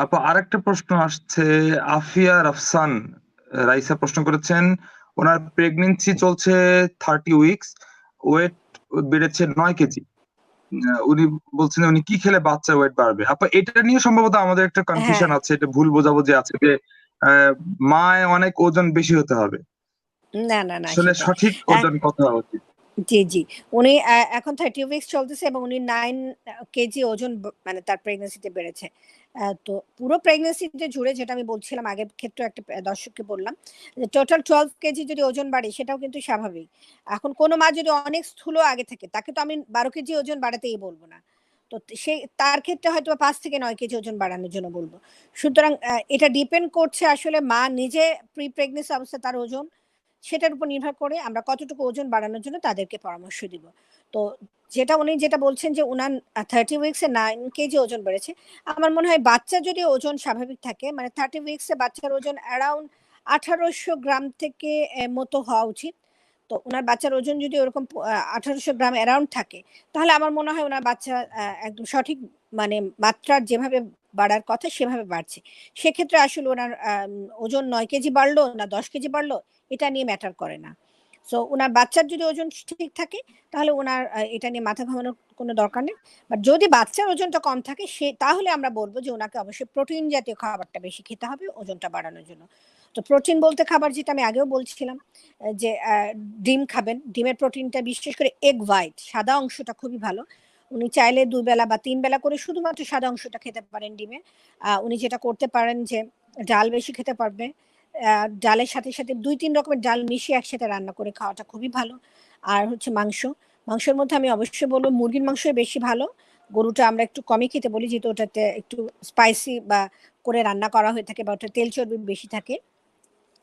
আপা আরেকটা প্রশ্ন আসছে। আফিয়া রাফসান রাইসা প্রশ্ন করেছেন, ওনার প্রেগনেন্সি চলছে 30 উইকস, ওয়েট বেড়েছে 9 কেজি। উনি বলছেন উনি কি খেলে বাচ্চার ওয়েট বাড়বে। আপা এটা নিয়ে সম্ভবত আমাদের একটা হ্যাঁ, কনফিউশন আছে, এটা ভুল বোঝাবুঝি আছে যে মায় অনেক ওজন বেশি হতে হবে। না না না আসলে সেটাই। সঠিক ওজন কত হওয়া উচিত? জি, জি। উনি এখন 30 উইকস চলতেছে এবং উনি 9 কেজি ওজন মানে তার প্রেগন্যান্সিতে বেড়েছে। তো পুরো প্রেগন্যান্সিতে জুড়ে যেটা আমি বলছিলাম আগের ক্ষেত্রেও একটা দর্শককে বললাম যে টোটাল 12 কেজি যদি ওজন বাড়ে সেটাও কিন্তু স্বাভাবিক। এখন কোন মা যদি অনেক স্থূল আগে থেকে তাকে তো আমি 12 কেজি ওজন বাড়াতেই বলব না। তো সে তার ক্ষেত্রে হয়তোবা 5 থেকে 9 কেজি ওজন বাড়ানোর জন্য বলব। সুতরাং এটা ডিপেন্ড করছে আসলে মা নিজে প্রি প্রেগন্যান্সি অবস্থায় তার ওজন, সেটার উপর নির্ভর করে আমরা কতটুকু ওজন বাড়ানোর জন্য তাদেরকে পরামর্শ দিব। তো উনি যেটা বলছেন যে উনার 30 উইকস এ 9 কেজি ওজন বেড়েছে। আমার মনে হয় বাচ্চা যদি ওজন স্বাভাবিক থাকে মানে 30 উইকস এ বাচ্চার ওজন অ্যারাউন্ড 1800 গ্রাম থেকে মতো হওয়া উচিত। তো উনার বাচ্চার ওজন যদি ওরকম 1800 গ্রাম অ্যারাউন্ড থাকে তাহলে আমার মনে হয় উনার বাচ্চা একদম সঠিক মানে মাত্রার যেভাবে বাড়ার কথা সেভাবে বাড়ছে। সেক্ষেত্রে আসলে উনার ওজন 9 কেজি বাড়লো না 10 কেজি বাড়লো এটা নিয়ে ম্যাটার করে না। সো উনার বাচ্চার যদি ওজন ঠিক থাকে তাহলে উনার এটা নিয়ে মাথা ঘামানোর কোনো দরকার নেই। বাট যদি বাচ্চার ওজনটা কম থাকে তাহলে আমরা বলব যে উনাকে অবশ্যই প্রোটিন জাতীয় খাবারটা বেশি খেতে হবে ওজনটা বাড়ানোর জন্য। তো প্রোটিন বলতে খাবার যেটা আমি আগেও বলছিলাম যে ডিম খাবেন। ডিমের প্রোটিনটা বিশেষ করে এগ হোয়াইট সাদা অংশটা খুবই ভালো। উনি চাইলে 2 বেলা বা 3 বেলা করে শুধুমাত্র সাদা অংশটা খেতে পারেন ডিমের। উনি যেটা করতে পারেন যে ডাল বেশি খেতে পারবে। ডালের সাথে, সাথে ২-৩ রকমের ডাল মিশিয়ে একসাথে রান্না করে খাওয়াটা খুবই ভালো। আর হচ্ছে মাংস। মাংসের মধ্যে আমি অবশ্যই বলব মুরগির মাংসই বেশি ভালো। গরুটা আমরা একটু কমই খেতে বলি যেহেতু ওটাতে একটু স্পাইসি বা করে রান্না করা হয়ে থাকে বা ওটা তেল চর্বি বেশি থাকে।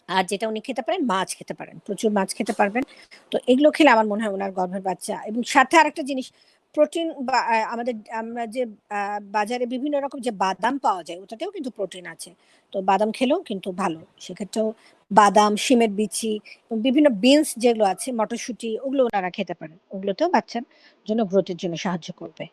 আর যেটা উনি খেতে পারেন মাছ খেতে পারেন। প্রচুর মাছ খেতে পারবেন। তো এগুলো খেলে আমার মনে হয় উনার গর্ভের বাচ্চা এবং সাথে আরেকটা জিনিস প্রোটিন বা আমরা যে বাজারে বিভিন্ন রকম যে বাদাম পাওয়া যায় ওটাতেও কিন্তু প্রোটিন আছে। তো বাদাম খেলেও কিন্তু ভালো। সেক্ষেত্রেও বাদাম, শিমের বিচি এবং বিভিন্ন বিনস যেগুলো আছে মটরশুঁটি ওগুলো উনারা খেতে পারেন। ওগুলোতেও বাচ্চার জন্য গ্রোথের জন্য সাহায্য করবে।